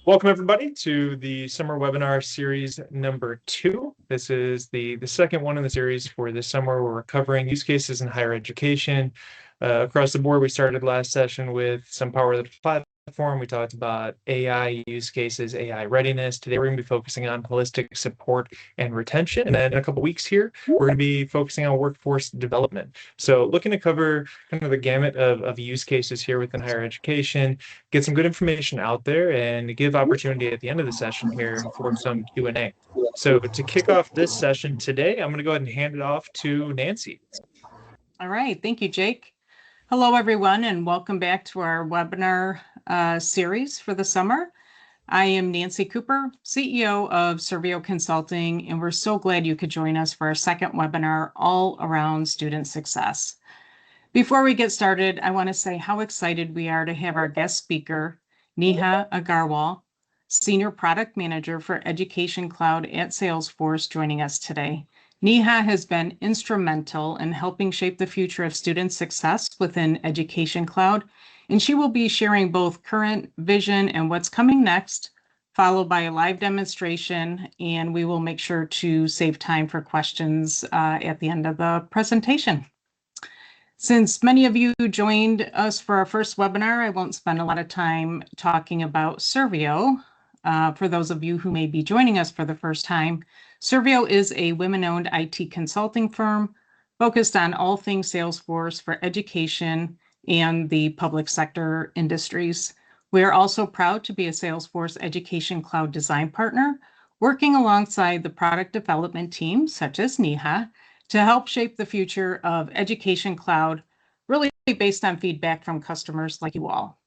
Welcome everybody to the summer webinar series number 2. This is the second one in the series for this summer where we're covering use cases in higher education. Across the board, we started last session with some power of the platform. We talked about AI use cases, AI readiness. Today we're going to be focusing on holistic support and retention. And then in a couple weeks here, we're going to be focusing on workforce development. So looking to cover kind of the gamut of use cases here within higher education, get some good information out there, and give opportunity at the end of the session here for some Q&A. So to kick off this session today, I'm going to go ahead and hand it off to Nancy. All right, thank you, Jake. Hello, everyone, and welcome back to our webinar series for the summer. I am Nancy Cooper, CEO of Servio Consulting, and we're so glad you could join us for our second webinar all around student success. Before we get started, I want to say how excited we are to have our guest speaker, Neha Agarwal, Senior Product Manager for Education Cloud at Salesforce, joining us today. Neha has been instrumental in helping shape the future of student success within Education Cloud, and she will be sharing both current vision and what's coming next, followed by a live demonstration, and we will make sure to save time for questions at the end of the presentation. Since many of you joined us for our first webinar, I won't spend a lot of time talking about Servio. For those of you who may be joining us for the first time, Servio is a women-owned IT consulting firm focused on all things Salesforce for education and the public sector industries. We are also proud to be a Salesforce Education Cloud design partner, working alongside the product development team, such as Neha, to help shape the future of Education Cloud, really based on feedback from customers like you all.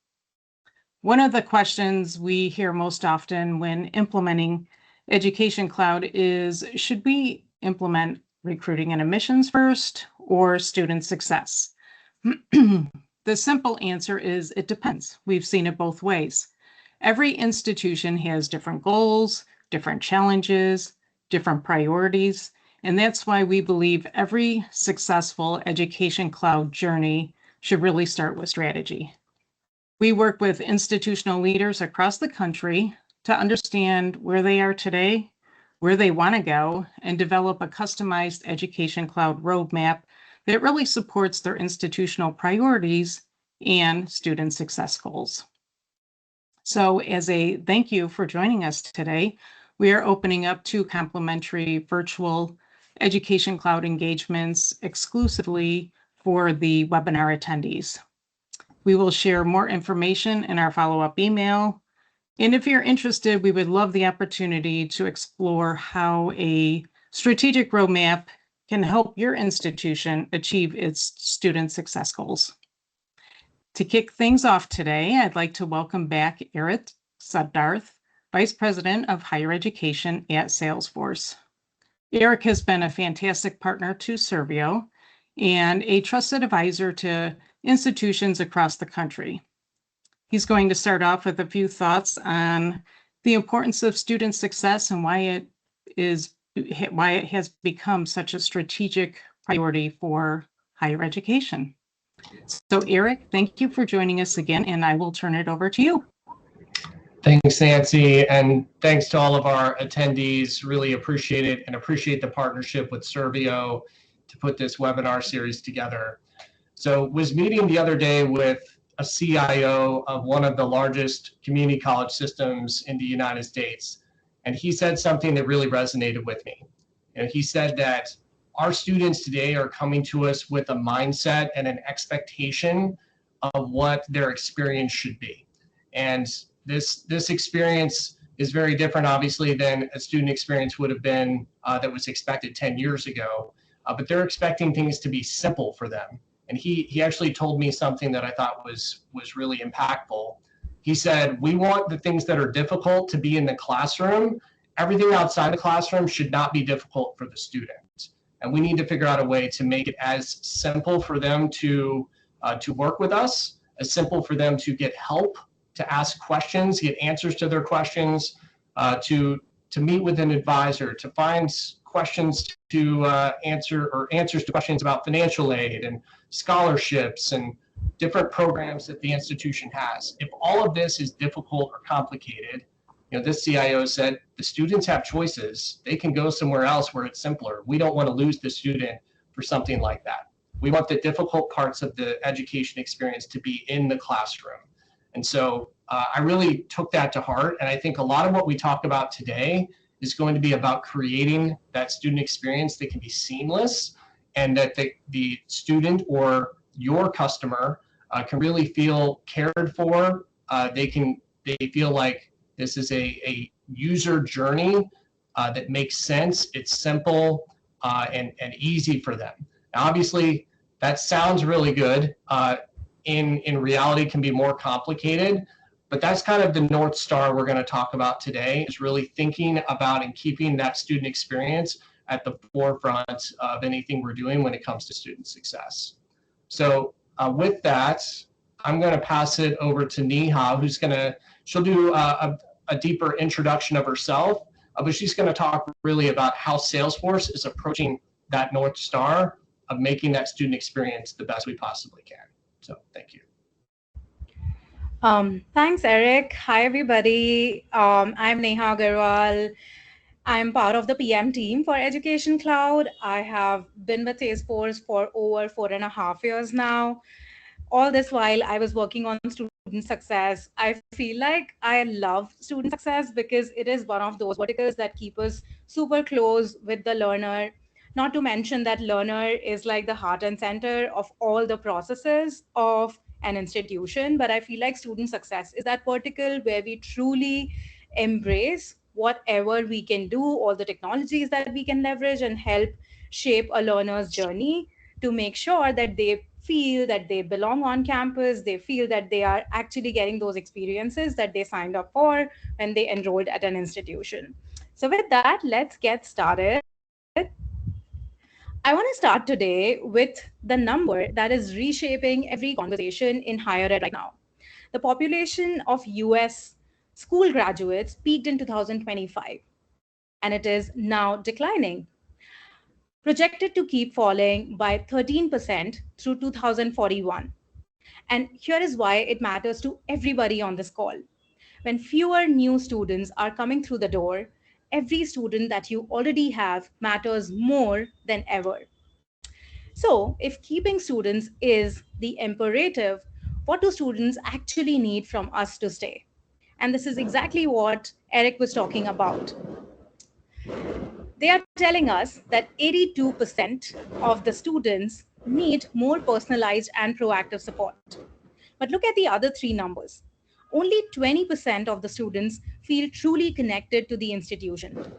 One of the questions we hear most often when implementing Education Cloud is, should we implement recruiting and admissions first or student success? The simple answer is it depends. We've seen it both ways. Every institution has different goals, different challenges, different priorities, and that's why we believe every successful Education Cloud journey should really start with strategy. We work with institutional leaders across the country to understand where they are today, where they want to go, and develop a customized Education Cloud roadmap that really supports their institutional priorities and student success goals. So as a thank you for joining us today, we are opening up 2 complimentary virtual Education Cloud engagements exclusively for the webinar attendees. We will share more information in our follow-up email. And if you're interested, we would love the opportunity to explore how a strategic roadmap can help your institution achieve its student success goals. To kick things off today, I'd like to welcome back Eric Suddarth, Vice President of Higher Education at Salesforce. Eric has been a fantastic partner to Servio and a trusted advisor to institutions across the country. He's going to start off with a few thoughts on the importance of student success and why it has become such a strategic priority for higher education. So Eric, thank you for joining us again, and I will turn it over to you. Thanks, Nancy, and thanks to all of our attendees. Really appreciate it and appreciate the partnership with Servio to put this webinar series together. So was meeting the other day with a CIO of one of the largest community college systems in the United States, and he said something that really resonated with me. And he said that our students today are coming to us with a mindset and an expectation of what their experience should be. And this experience is very different, obviously, than a student experience would have been that was expected 10 years ago. But they're expecting things to be simple for them. And he actually told me something that I thought was really impactful. He said, we want the things that are difficult to be in the classroom. Everything outside the classroom should not be difficult for the student. And we need to figure out a way to make it as simple for them to work with us, as simple for them to get help, to ask questions, get answers to their questions, to meet with an advisor, to find questions to answers to questions about financial aid and scholarships and different programs that the institution has. If all of this is difficult or complicated, this CIO said the students have choices. They can go somewhere else where it's simpler. We don't want to lose the student for something like that. We want the difficult parts of the education experience to be in the classroom. And so I really took that to heart. And I think a lot of what we talk about today is going to be about creating that student experience that can be seamless, and that the student or your customer can really feel cared for. They feel like this is a user journey that makes sense. It's simple and easy for them. Now, obviously, that sounds really good. In reality, can be more complicated. But that's kind of the North Star we're going to talk about today, is really thinking about and keeping that student experience at the forefront of anything we're doing when it comes to student success. So with that, I'm going to pass it over to Neha, she'll do a deeper introduction of herself, but she's going to talk really about how Salesforce is approaching that North Star of making that student experience the best we possibly can. So thank you. Thanks, Eric. Hi, everybody. I'm Neha Agarwal. I'm part of the PM team for Education Cloud. I have been with Salesforce for over 4.5 years now. All this while I was working on student success. I feel like I love student success because it is one of those verticals that keep us super close with the learner. Not to mention that learner is like the heart and center of all the processes of an institution. But I feel like student success is that vertical where we truly embrace whatever we can do, all the technologies that we can leverage and help shape a learner's journey to make sure that they feel that they belong on campus, they feel that they are actually getting those experiences that they signed up for when they enrolled at an institution. So with that, let's get started. I want to start today with the number that is reshaping every conversation in higher ed right now. The population of US school graduates peaked in 2025, and it is now declining, projected to keep falling by 13% through 2041. And here is why it matters to everybody on this call. When fewer new students are coming through the door, every student that you already have matters more than ever. So, if keeping students is the imperative, what do students actually need from us to stay? And this is exactly what Eric was talking about. They are telling us that 82% of the students need more personalized and proactive support. But look at the other three numbers. Only 20% of the students feel truly connected to the institution.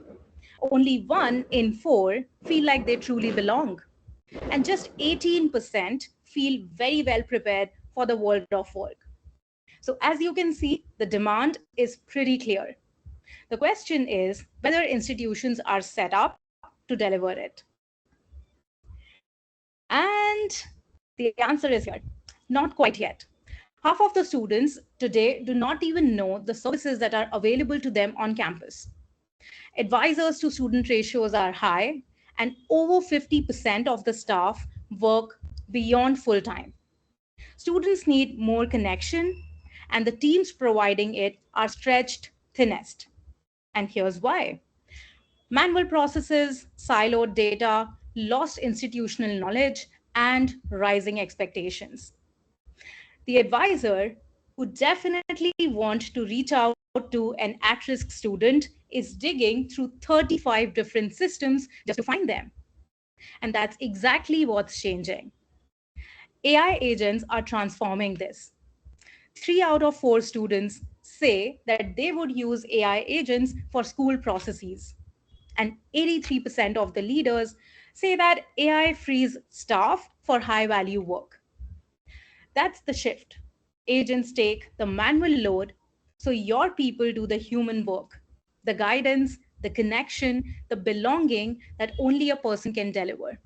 Only 1 in 4 feel like they truly belong. And just 18% feel very well prepared for the world of work. So as you can see, the demand is pretty clear. The question is whether institutions are set up to deliver it. And the answer is here, not quite yet. Half of the students today do not even know the services that are available to them on campus. Advisors to student ratios are high, and over 50% of the staff work beyond full time. Students need more connection, and the teams providing it are stretched thinnest. And here's why. Manual processes, siloed data, lost institutional knowledge, and rising expectations. The advisor who definitely want to reach out to an at-risk student is digging through 35 different systems just to find them. And that's exactly what's changing. AI agents are transforming this. 3 out of 4 students say that they would use AI agents for school processes. And 83% of the leaders say that AI frees staff for high-value work. That's the shift. Agents take the manual load, so your people do the human work, the guidance, the connection, the belonging that only a person can deliver.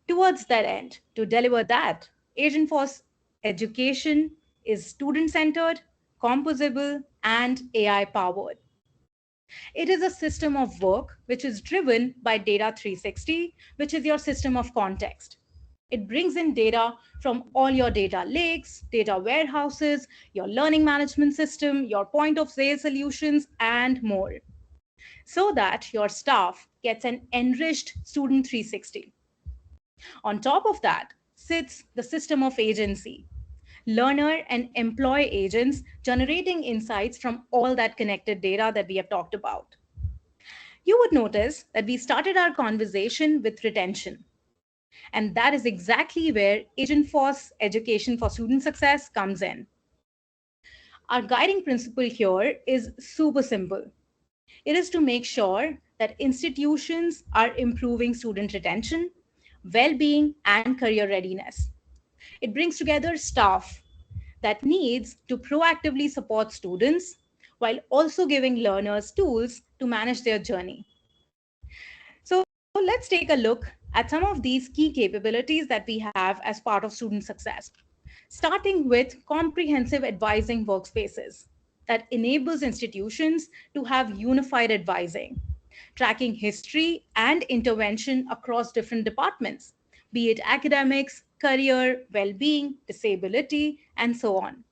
Towards that end, to deliver that, Agentforce education is student-centered, composable, and AI-powered. It is a system of work which is driven by Data 360, which is your system of context. It brings in data from all your data lakes, data warehouses, your learning management system, your point of sale solutions, and more, so that your staff gets an enriched student 360. On top of that sits the system of agency, learner and employee agents generating insights from all that connected data that we have talked about. You would notice that we started our conversation with retention. And that is exactly where Agentforce Education for Student Success comes in. Our guiding principle here is super simple. It is to make sure that institutions are improving student retention, well-being, and career readiness. It brings together staff that needs to proactively support students while also giving learners tools to manage their journey. So let's take a look at some of these key capabilities that we have as part of student success, starting with comprehensive advising workspaces that enables institutions to have unified advising, tracking history and intervention across different departments, be it academics, career, well-being, disability, and so on.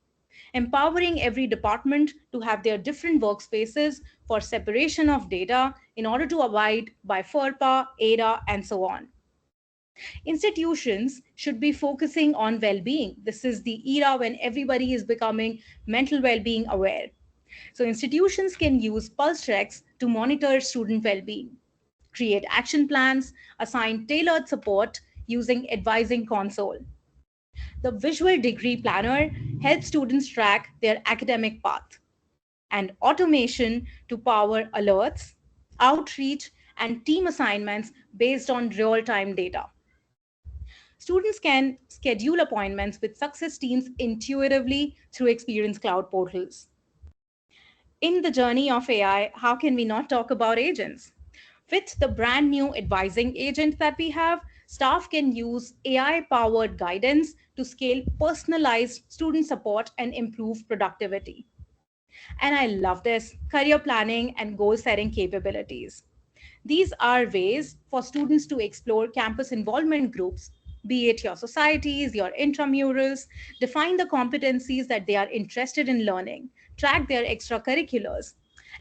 Empowering every department to have their different workspaces for separation of data in order to abide by FERPA, ADA, and so on. Institutions should be focusing on well-being. This is the era when everybody is becoming mental well-being aware. So institutions can use pulse checks to monitor student well-being, create action plans, assign tailored support using advising console. The visual degree planner helps students track their academic path, and automation to power alerts, outreach, and team assignments based on real-time data. Students can schedule appointments with success teams intuitively through Experience Cloud portals. In the journey of AI, how can we not talk about agents? With the brand new advising agent that we have, staff can use AI-powered guidance to scale personalized student support and improve productivity. And I love this, career planning and goal setting capabilities. These are ways for students to explore campus involvement groups, be it your societies, your intramurals, define the competencies that they are interested in learning, track their extracurriculars,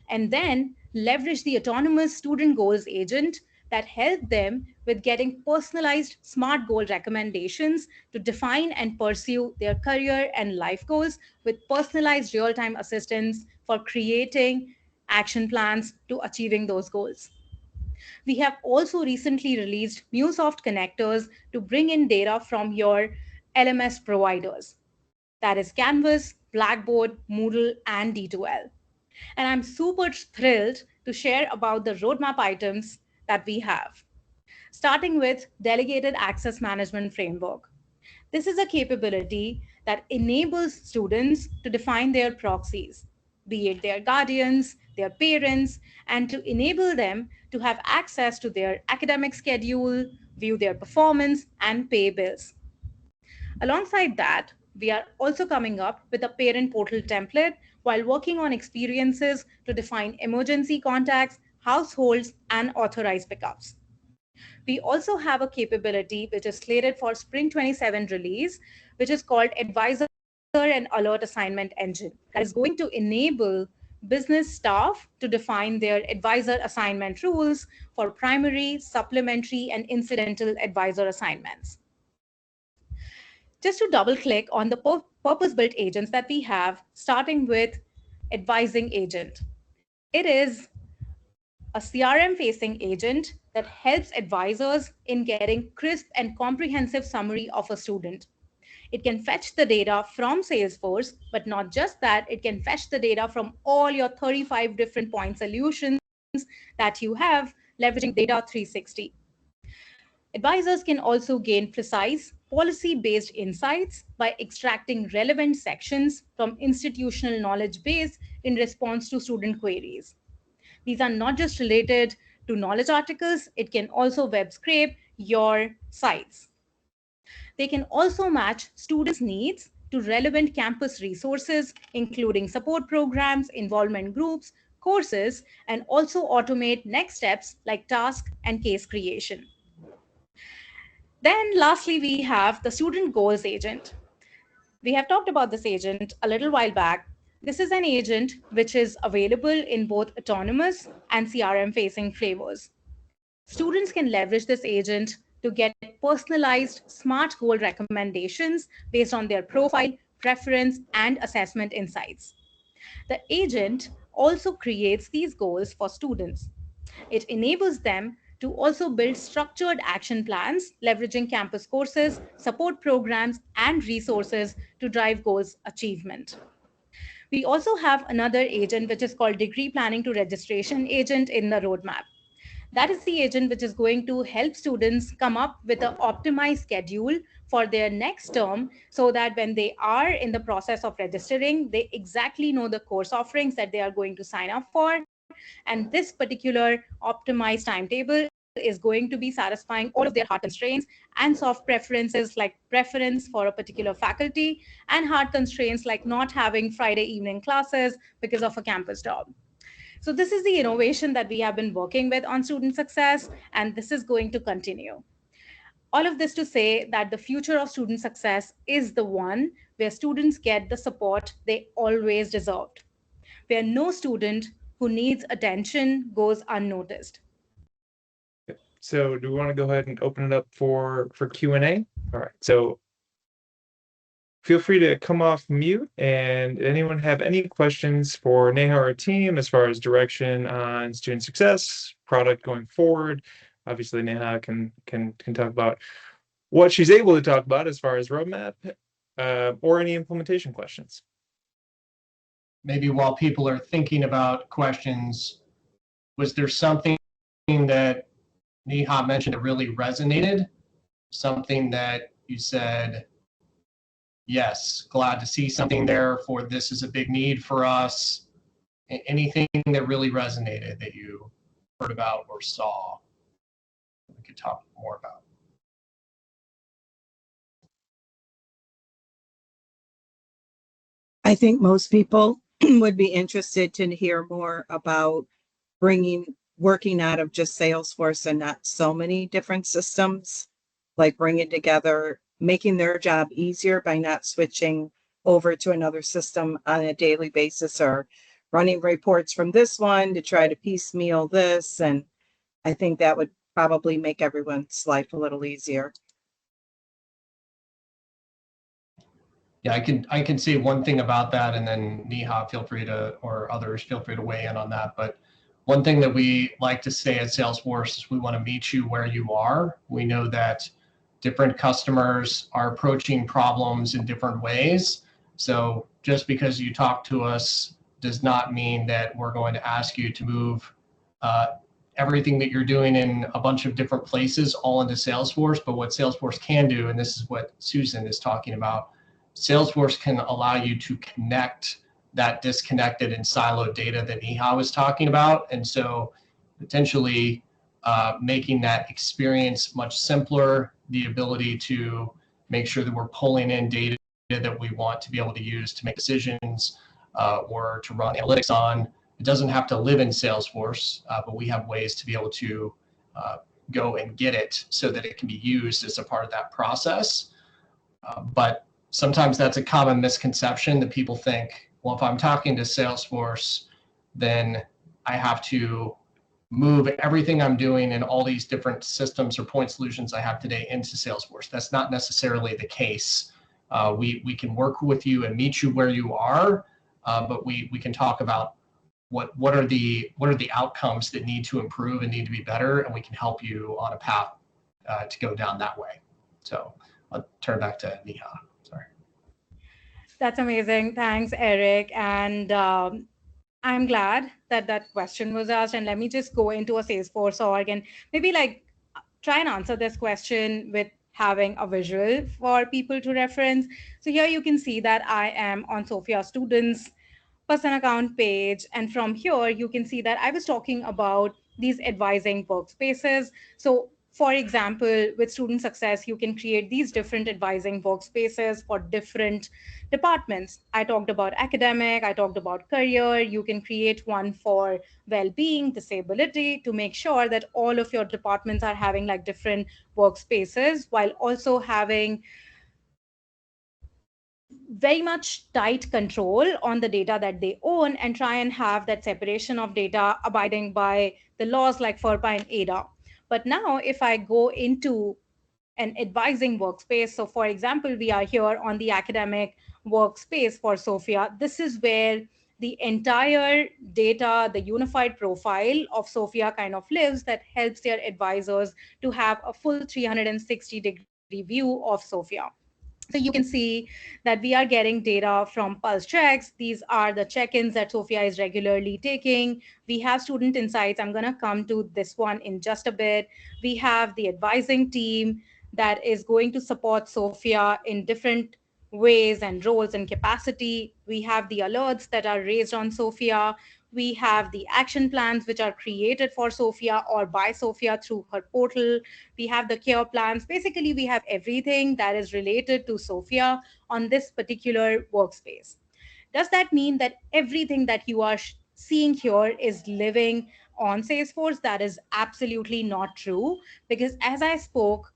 and then leverage the autonomous student goals agent that help them with getting personalized SMART goal recommendations to define and pursue their career and life goals with personalized real-time assistance for creating action plans to achieving those goals. We have also recently released MuleSoft connectors to bring in data from your LMS providers. That is Canvas, Blackboard, Moodle, and D2L. And I'm super thrilled to share about the roadmap items that we have, starting with Delegated Access Management Framework. This is a capability that enables students to define their proxies, be it their guardians, their parents, and to enable them to have access to their academic schedule, view their performance, and pay bills. Alongside that, we are also coming up with a parent portal template while working on experiences to define emergency contacts, households, and authorized pickups. We also have a capability which is slated for Spring 27 release, which is called Advisor and Alert Assignment Engine. That is going to enable business staff to define their advisor assignment rules for primary, supplementary, and incidental advisor assignments. Just to double click on the purpose-built agents that we have, starting with advising agent. It is a CRM-facing agent that helps advisors in getting crisp and comprehensive summary of a student. It can fetch the data from Salesforce, but not just that, it can fetch the data from all your 35 different point solutions that you have, leveraging Data 360. Advisors can also gain precise policy-based insights by extracting relevant sections from institutional knowledge base in response to student queries. These are not just related to knowledge articles, it can also web scrape your sites. They can also match students' needs to relevant campus resources, including support programs, involvement groups, courses, and also automate next steps like task and case creation. Then lastly, we have the student goals agent. We have talked about this agent a little while back. This is an agent which is available in both autonomous and CRM facing flavors. Students can leverage this agent to get personalized SMART goal recommendations based on their profile, preference, and assessment insights. The agent also creates these goals for students. It enables them to also build structured action plans, leveraging campus courses, support programs, and resources to drive goals achievement. We also have another agent which is called degree planning to registration agent in the roadmap. That is the agent which is going to help students come up with an optimized schedule for their next term so that when they are in the process of registering, they exactly know the course offerings that they are going to sign up for. And this particular optimized timetable is going to be satisfying all of their hard constraints and soft preferences like preference for a particular faculty and hard constraints like not having Friday evening classes because of a campus job. So this is the innovation that we have been working with on student success, and this is going to continue. All of this to say that the future of student success is the one where students get the support they always deserved, where no student who needs attention goes unnoticed. So do we want to go ahead and open it up for Q&A? All right. So feel free to come off mute, and anyone have any questions for Neha or team as far as direction on student success, product going forward. Obviously, Neha can talk about what she's able to talk about as far as roadmap, or any implementation questions. Maybe while people are thinking about questions, was there something that Neha mentioned that really resonated? Something that you said, yes, glad to see something there for this is a big need for us. Anything that really resonated that you heard about or saw we could talk more about? I think most people would be interested to hear more about working out of just Salesforce and not so many different systems, like bringing together, making their job easier by not switching over to another system on a daily basis or running reports from this one to try to piecemeal this. And I think that would probably make everyone's life a little easier. Yeah, I can say one thing about that, and then Neha, feel free to, or others, feel free to weigh in on that. But one thing that we like to say at Salesforce is we want to meet you where you are. We know that different customers are approaching problems in different ways. So just because you talk to us does not mean that we're going to ask you to move everything that you're doing in a bunch of different places all into Salesforce. But what Salesforce can do, and this is what Susan is talking about, Salesforce can allow you to connect that disconnected and siloed data that Neha was talking about. And so potentially making that experience much simpler, the ability to make sure that we're pulling in data that we want to be able to use to make decisions or to run analytics on. It doesn't have to live in Salesforce, but we have ways to be able to go and get it so that it can be used as a part of that process. But sometimes that's a common misconception that people think, well, if I'm talking to Salesforce, then I have to move everything I'm doing in all these different systems or point solutions I have today into Salesforce. That's not necessarily the case. We can work with you and meet you where you are, but we can talk about what are the outcomes that need to improve and need to be better, and we can help you on a path to go down that way. So I'll turn back to Neha. Sorry. That's amazing. Thanks, Eric. And I'm glad that that question was asked. And let me just go into a Salesforce org and maybe like try and answer this question with having a visual for people to reference. So here you can see that I am on Sophia Students person account page. And from here, you can see that I was talking about these advising workspaces. So For example, with student success, you can create these different advising workspaces for different departments. I talked about academic, I talked about career. You can create one for well-being, disability, to make sure that all of your departments are having like different workspaces while also having very much tight control on the data that they own and try and have that separation of data abiding by the laws like FERPA and ADA. But now if I go into an advising workspace, so for example, we are here on the academic workspace for Sophia. This is where the entire data, the unified profile of Sophia kind of lives that helps their advisors to have a full 360-degree view of Sophia. So you can see that we are getting data from pulse checks. These are the check-ins that Sophia is regularly taking. We have student insights. I'm going to come to this one in just a bit. We have the advising team that is going to support Sophia in different ways and roles and capacity. We have the alerts that are raised on Sophia. We have the action plans which are created for Sophia or by Sophia through her portal. We have the care plans. Basically, we have everything that is related to Sophia on this particular workspace. Does that mean that everything that you are seeing here is living on Salesforce? That is absolutely not true, because as I spoke,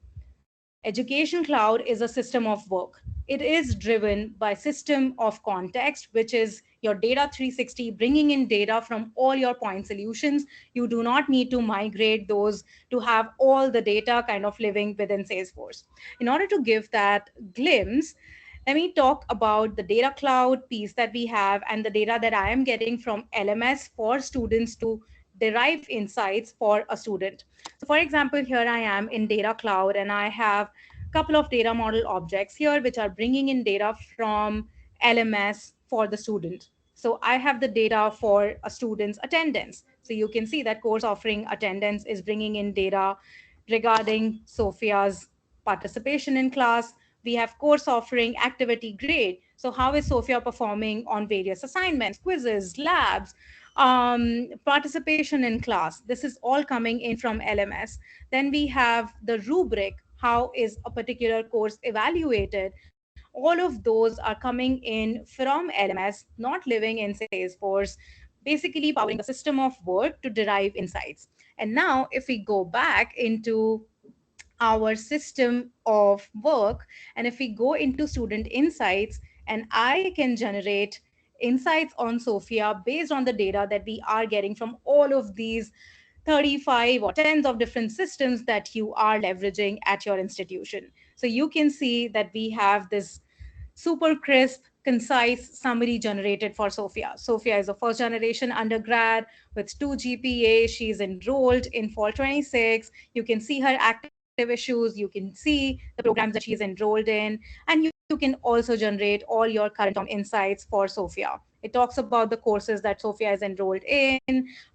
Education Cloud is a system of work. It is driven by system of context, which is your data 360, bringing in data from all your point solutions. You do not need to migrate those to have all the data kind of living within Salesforce. In order to give that glimpse, let me talk about the data cloud piece that we have and the data that I am getting from LMS for students to derive insights for a student. So for example, here I am in data cloud and I have a couple of data model objects here which are bringing in data from LMS for the student. So I have the data for a student's attendance. So you can see that course offering attendance is bringing in data regarding Sophia's participation in class. We have course offering activity grade. So how is Sophia performing on various assignments, quizzes, labs, participation in class? This is all coming in from LMS. Then we have the rubric. How is a particular course evaluated? All of those are coming in from LMS, not living in Salesforce, basically powering the system of work to derive insights. And now if we go back into our system of work, and if we go into student insights, and I can generate insights on Sophia based on the data that we are getting from all of these 35 or tens of different systems that you are leveraging at your institution. So you can see that we have this super crisp, concise summary generated for Sophia. Sophia is a first generation undergrad with 2 GPA. She's enrolled in fall 26. You can see her active issues. You can see the programs that she is enrolled in. And you can also generate all your current insights for Sophia. It talks about the courses that Sophia is enrolled in,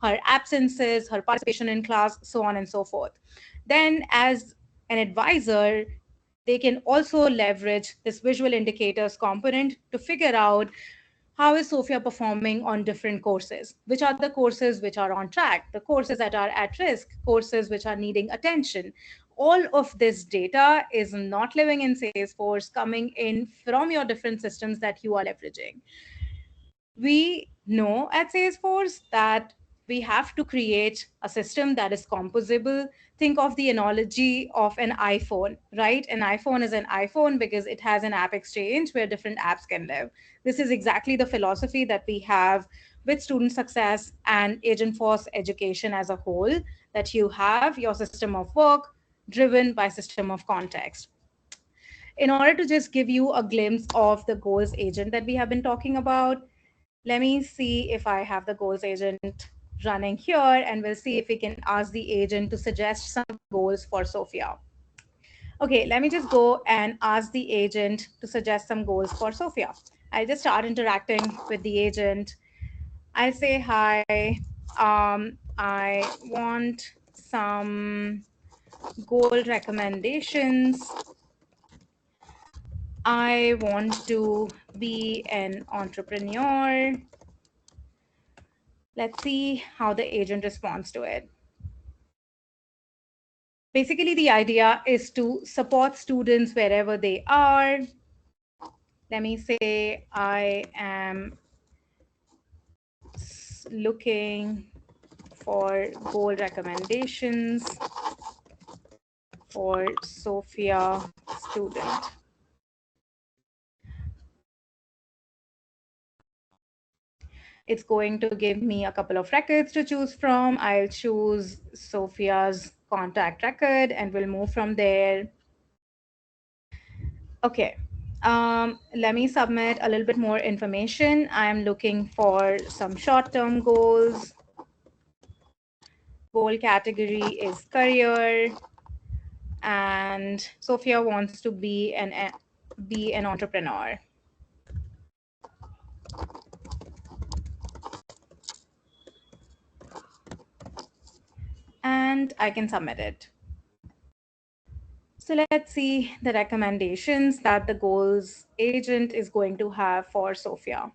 her absences, her participation in class, so on and so forth. Then as an advisor, they can also leverage this visual indicators component to figure out how is Sophia performing on different courses, which are the courses which are on track, the courses that are at risk, courses which are needing attention. All of this data is not living in Salesforce, coming in from your different systems that you are leveraging. We know at Salesforce that we have to create a system that is composable. Think of the analogy of an iPhone, right? An iPhone is an iPhone because it has an app exchange where different apps can live. This is exactly the philosophy that we have with student success and Agentforce education as a whole, that you have your system of work driven by system of context. In order to just give you a glimpse of the goals agent that we have been talking about, let me see if I have the goals agent running here, and we'll see if we can ask the agent to suggest some goals for Sophia. Okay, let me just go and ask the agent to suggest some goals for Sophia. I'll just start interacting with the agent. I'll say, hi, I want some goal recommendations. I want to be an entrepreneur. Let's see how the agent responds to it. Basically, the idea is to support students wherever they are. Let me say I am looking for goal recommendations for Sophia student. It's going to give me a couple of records to choose from. I'll choose Sophia's contact record and we'll move from there. Okay. Let me submit a little bit more information. I'm looking for some short-term goals. Goal category is career. And Sophia wants to be an entrepreneur. And I can submit it. So let's see the recommendations that the goals agent is going to have for Sophia.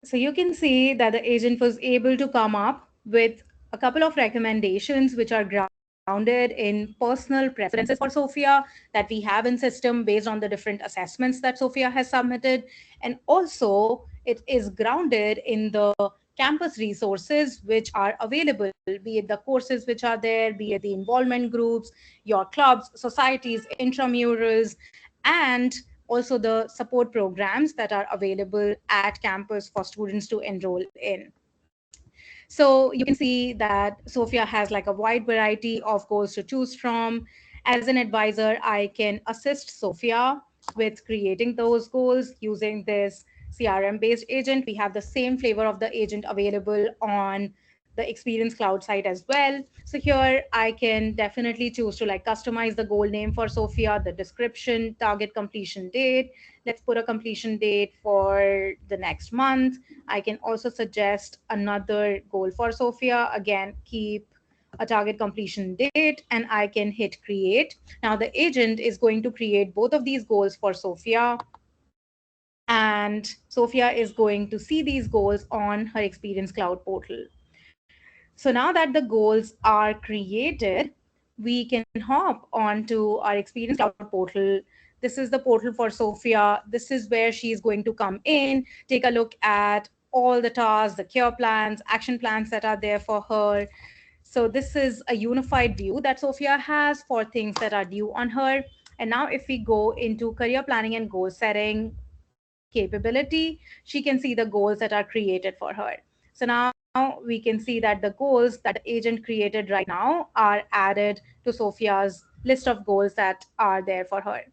So you can see that the agent was able to come up with a couple of recommendations which are grounded in personal preferences for Sophia that we have in system based on the different assessments that Sophia has submitted. And also it is grounded in the campus resources which are available, be it the courses which are there, be it the involvement groups, your clubs, societies, intramurals, and also the support programs that are available at campus for students to enroll in. So you can see that Sophia has like a wide variety of goals to choose from. As an advisor, I can assist Sophia with creating those goals using this CRM-based agent. We have the same flavor of the agent available on the Experience Cloud site as well. So here I can definitely choose to like customize the goal name for Sophia, the description, target completion date. Let's put a completion date for the next month. I can also suggest another goal for Sophia. Again, keep a target completion date and I can hit create. Now the agent is going to create both of these goals for Sophia, and Sophia is going to see these goals on her Experience Cloud portal. So now that the goals are created, we can hop onto our Experience Cloud portal. This is the portal for Sophia. This is where she's going to come in, take a look at all the tasks, the care plans, action plans that are there for her. So this is a unified view that Sophia has for things that are due on her. And now if we go into career planning and goal setting capability, she can see the goals that are created for her. So now we can see that the goals that the agent created right now are added to Sophia's list of goals that are there for her.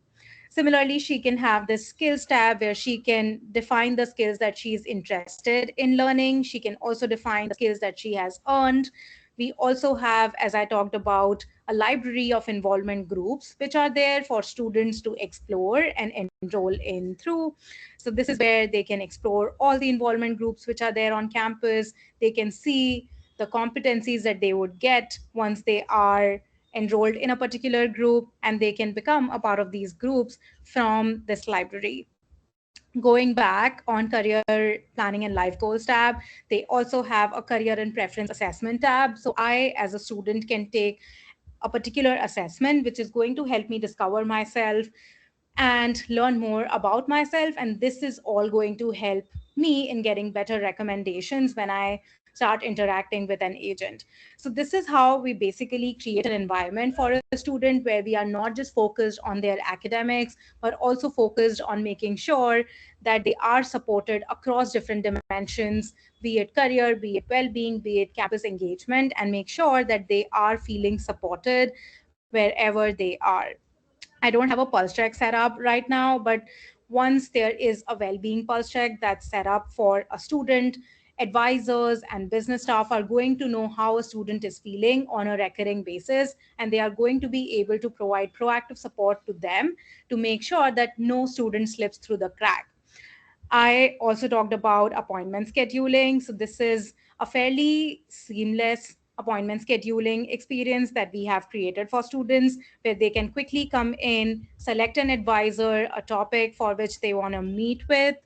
Similarly, she can have this skills tab where she can define the skills that she's interested in learning. She can also define the skills that she has earned. We also have, as I talked about, a library of involvement groups, which are there for students to explore and enroll in through. So this is where they can explore all the involvement groups which are there on campus. They can see the competencies that they would get once they are enrolled in a particular group, and they can become a part of these groups from this library. Going back on career planning and life goals tab, they also have a career and preference assessment tab. So I, as a student, can take a particular assessment, which is going to help me discover myself and learn more about myself. And this is all going to help me in getting better recommendations when I start interacting with an agent. So this is how we basically create an environment for a student where we are not just focused on their academics, but also focused on making sure that they are supported across different dimensions, be it career, be it well-being, be it campus engagement, and make sure that they are feeling supported wherever they are. I don't have a pulse check set up right now, but once there is a well-being pulse check that's set up for a student, advisors and business staff are going to know how a student is feeling on a recurring basis, and they are going to be able to provide proactive support to them to make sure that no student slips through the crack. I also talked about appointment scheduling. So this is a fairly seamless appointment scheduling experience that we have created for students, where they can quickly come in, select an advisor, a topic for which they want to meet with,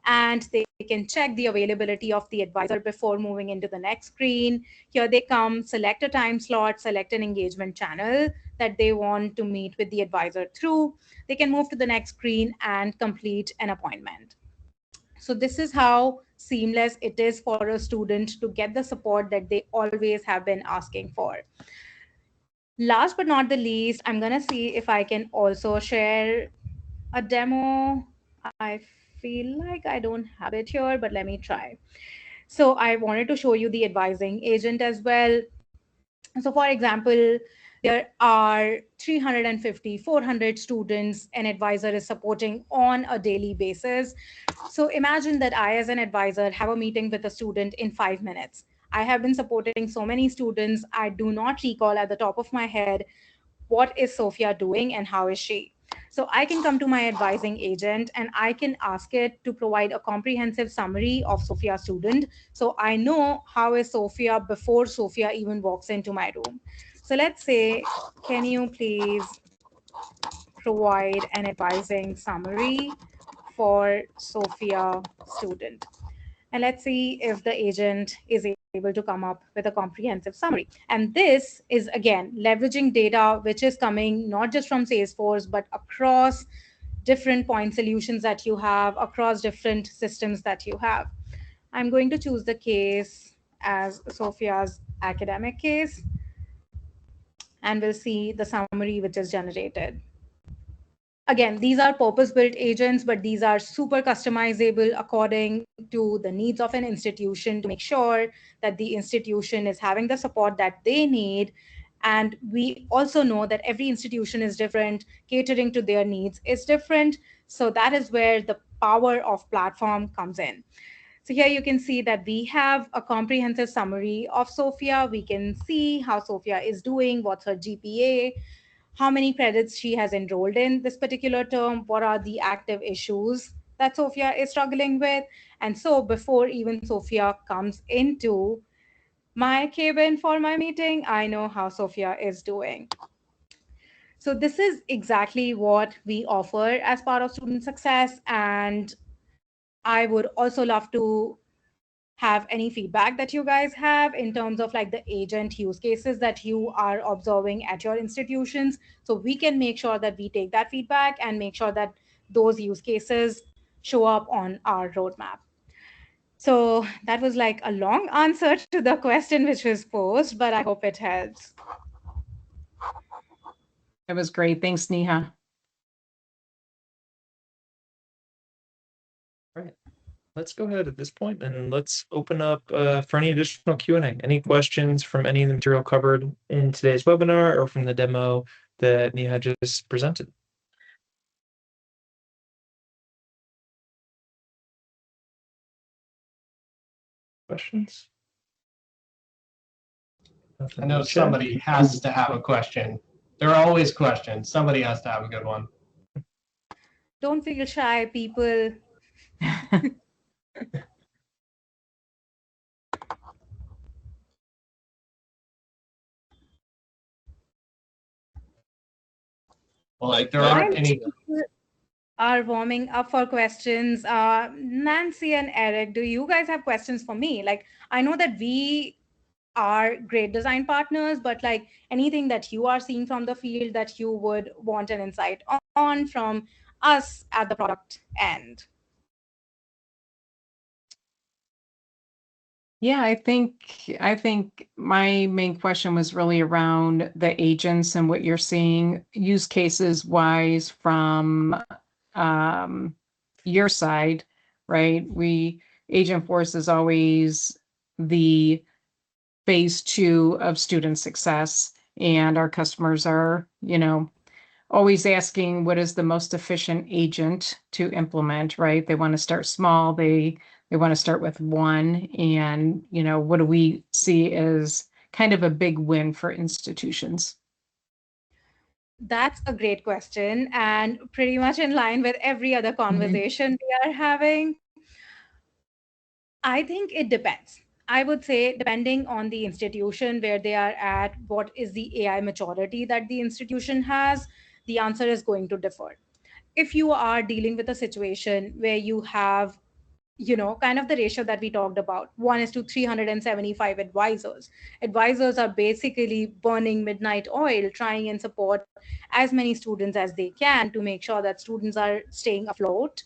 and they can check the availability of the advisor before moving into the next screen. Here they come, select a time slot, select an engagement channel that they want to meet with the advisor through. They can move to the next screen and complete an appointment. So this is how seamless it is for a student to get the support that they always have been asking for. Last but not the least, I'm going to see if I can also share a demo. I feel like I don't have it here, but let me try. So I wanted to show you the advising agent as well. So for example, there are 350, 400 students an advisor is supporting on a daily basis. So imagine that I, as an advisor, have a meeting with a student in 5 minutes. I have been supporting so many students. I do not recall at the top of my head, what is Sophia doing and how is she? So I can come to my advising agent and I can ask it to provide a comprehensive summary of Sophia's student. So I know how is Sophia before Sophia even walks into my room. So let's say, can you please provide an advising summary for Sophia student? And let's see if the agent is able to come up with a comprehensive summary. And this is, again, leveraging data which is coming not just from Salesforce, but across different point solutions that you have, across different systems that you have. I'm going to choose the case as Sophia's academic case, and we'll see the summary which is generated. Again, these are purpose-built agents, but these are super customizable according to the needs of an institution to make sure that the institution is having the support that they need. And we also know that every institution is different, catering to their needs is different. So that is where the power of platform comes in. So here you can see that we have a comprehensive summary of Sophia. We can see how Sophia is doing, what's her GPA, how many credits she has enrolled in this particular term, what are the active issues that Sophia is struggling with. And so before even Sophia comes into my cabin for my meeting, I know how Sophia is doing. So this is exactly what we offer as part of student success. And I would also love to have any feedback that you guys have in terms of like the agent use cases that you are observing at your institutions, so we can make sure that we take that feedback and make sure that those use cases show up on our roadmap. So that was like a long answer to the question which was posed, but I hope it helps. That was great. Thanks, Neha. Let's go ahead at this point and let's open up for any additional Q&A. Any questions from any of the material covered in today's webinar or from the demo that Neha just presented? Questions? I know somebody has to have a question. There are always questions. Somebody has to have a good one. Don't feel shy, people. Well, like there aren't any. Are warming up for questions. Nancy and Eric, do you guys have questions for me? Like, I know that we are great design partners, but like anything that you are seeing from the field that you would want an insight on from us at the product end. Yeah, I think my main question was really around the agents and what you're seeing use cases wise from your side, right? Agentforce is always the phase 2 of student success, and our customers are, always asking what is the most efficient agent to implement, right? They want to start small. They want to start with one, and what do we see as kind of a big win for institutions? That's a great question, and pretty much in line with every other conversation we are having. I think it depends. I would say, depending on the institution where they are at, what is the AI maturity that the institution has, the answer is going to differ. If you are dealing with a situation where you have, kind of the ratio that we talked about, 1 is to 375 advisors. Advisors are basically burning midnight oil, trying and support as many students as they can to make sure that students are staying afloat.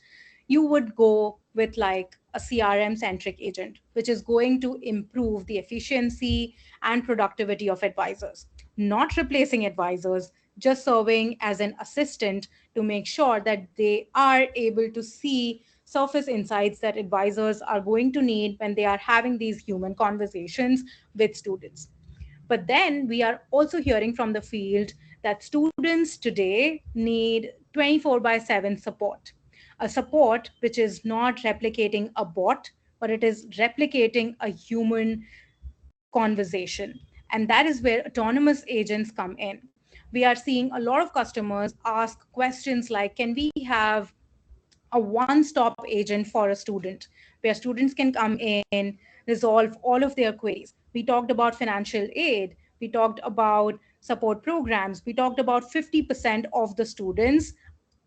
You would go with like a CRM centric agent, which is going to improve the efficiency and productivity of advisors, not replacing advisors, just serving as an assistant to make sure that they are able to see surface insights that advisors are going to need when they are having these human conversations with students. But then we are also hearing from the field that students today need 24 by 7 support. A support which is not replicating a bot, but it is replicating a human conversation. And that is where autonomous agents come in. We are seeing a lot of customers ask questions like, can we have a one-stop agent for a student where students can come in, resolve all of their queries? We talked about financial aid, we talked about support programs, we talked about 50% of the students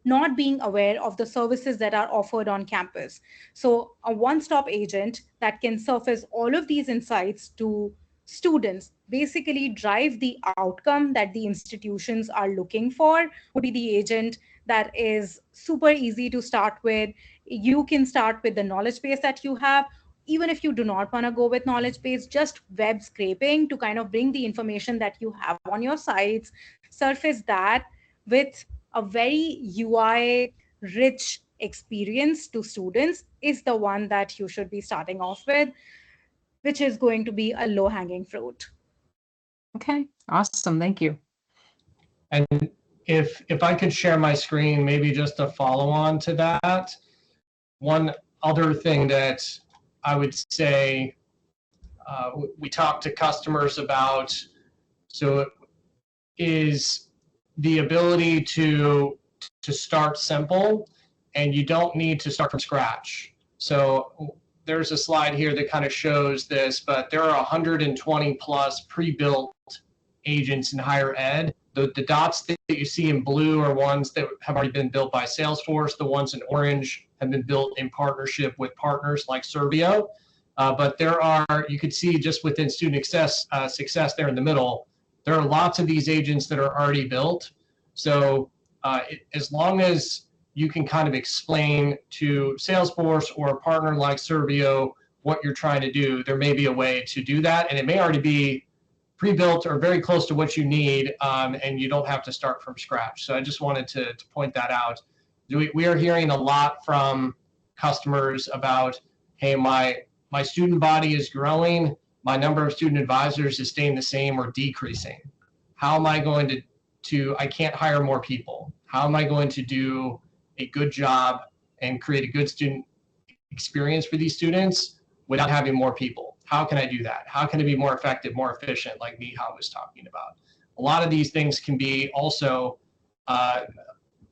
not being aware of the services that are offered on campus. So, a one stop agent that can surface all of these insights to students, basically drive the outcome that the institutions are looking for, would be the agent that is super easy to start with. You can start with the knowledge base that you have. Even if you do not want to go with knowledge base, just web scraping to kind of bring the information that you have on your sites, surface that with a very UI rich experience to students is the one that you should be starting off with, which is going to be a low hanging fruit. Okay, awesome. Thank you. And if I could share my screen, maybe just a follow on to that. One other thing that I would say we talk to customers about, so is the ability to start simple, and you don't need to start from scratch. So there's a slide here that kind of shows this, but there are 120 plus pre-built agents in higher ed. The dots that you see in blue are ones that have already been built by Salesforce. The ones in orange have been built in partnership with partners like Servio. But there are, you could see just within student success there in the middle, there are lots of these agents that are already built. So as long as you can kind of explain to Salesforce or a partner like Servio what you're trying to do, there may be a way to do that. And it may already be pre-built or very close to what you need, and you don't have to start from scratch. So I just wanted to point that out. We are hearing a lot from customers about, hey, my student body is growing, my number of student advisors is staying the same or decreasing. How am I going to I can't hire more people. How am I going to do a good job and create a good student experience for these students without having more people? How can I do that? How can it be more effective, more efficient, like Neha was talking about? A lot of these things can be also,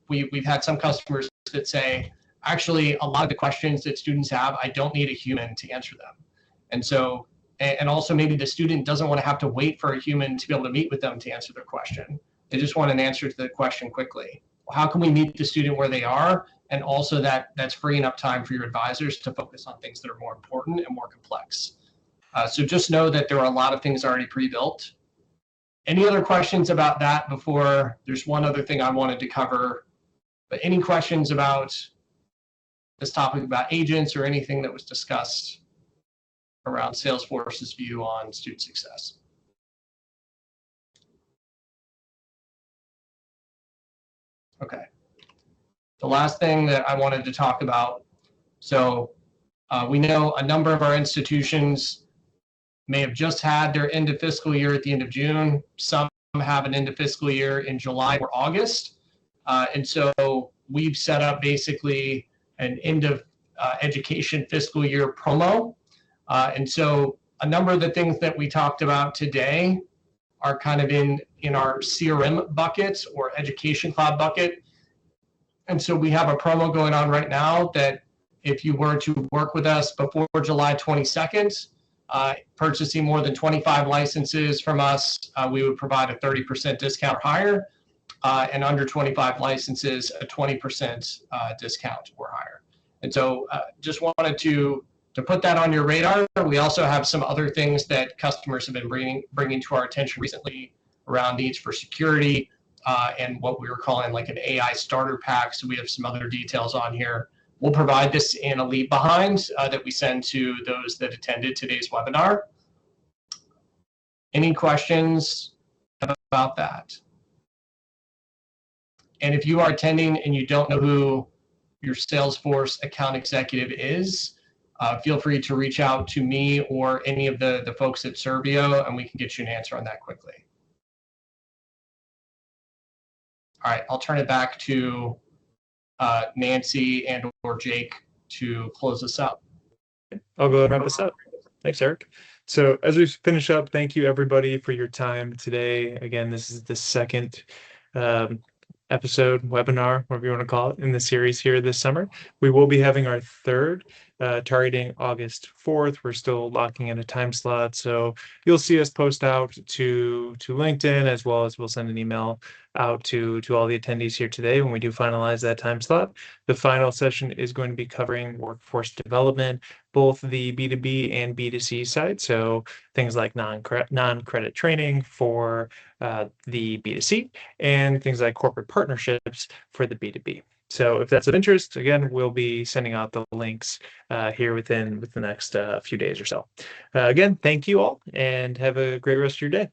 we've had some customers that say, actually, a lot of the questions that students have, I don't need a human to answer them. And so, and also maybe the student doesn't want to have to wait for a human to be able to meet with them to answer their question. They just want an answer to the question quickly. How can we meet the student where they are? And also that's freeing up time for your advisors to focus on things that are more important and more complex. So just know that there are a lot of things already pre-built. Any other questions about that before? There's one other thing I wanted to cover, but any questions about this topic about agents or anything that was discussed around Salesforce's view on student success? Okay. The last thing that I wanted to talk about, so we know a number of our institutions may have just had their end of fiscal year at the end of June. Some have an end of fiscal year in July or August. And so we've set up basically an end of education fiscal year promo. And so a number of the things that we talked about today are kind of in our CRM bucket or education cloud bucket. And so we have a promo going on right now that if you were to work with us before July 22nd, purchasing more than 25 licenses from us, we would provide a 30% discount or higher, and under 25 licenses, a 20% discount or higher. And so just wanted to put that on your radar. We also have some other things that customers have been bringing to our attention recently around needs for security and what we were calling like an AI starter pack. So we have some other details on here. We'll provide this in a leave behind that we send to those that attended today's webinar. Any questions about that? And if you are attending and you don't know who your Salesforce account executive is, feel free to reach out to me or any of the folks at Servio, and we can get you an answer on that quickly. All right, I'll turn it back to Nancy and or Jake to close this up. I'll go ahead and wrap this up. Thanks, Eric. So as we finish up, thank you everybody for your time today. Again, this is the second episode, webinar, whatever you want to call it, in the series here this summer. We will be having our third, targeting August 4th. We're still locking in a time slot, so you'll see us post out to LinkedIn, as well as we'll send an email out to all the attendees here today when we do finalize that time slot. The final session is going to be covering workforce development, both the B2B and B2C side. So things like non-credit training for the B2C and things like corporate partnerships for the B2B. So if that's of interest, again, we'll be sending out the links here within the next few days or so. Again, thank you all and have a great rest of your day.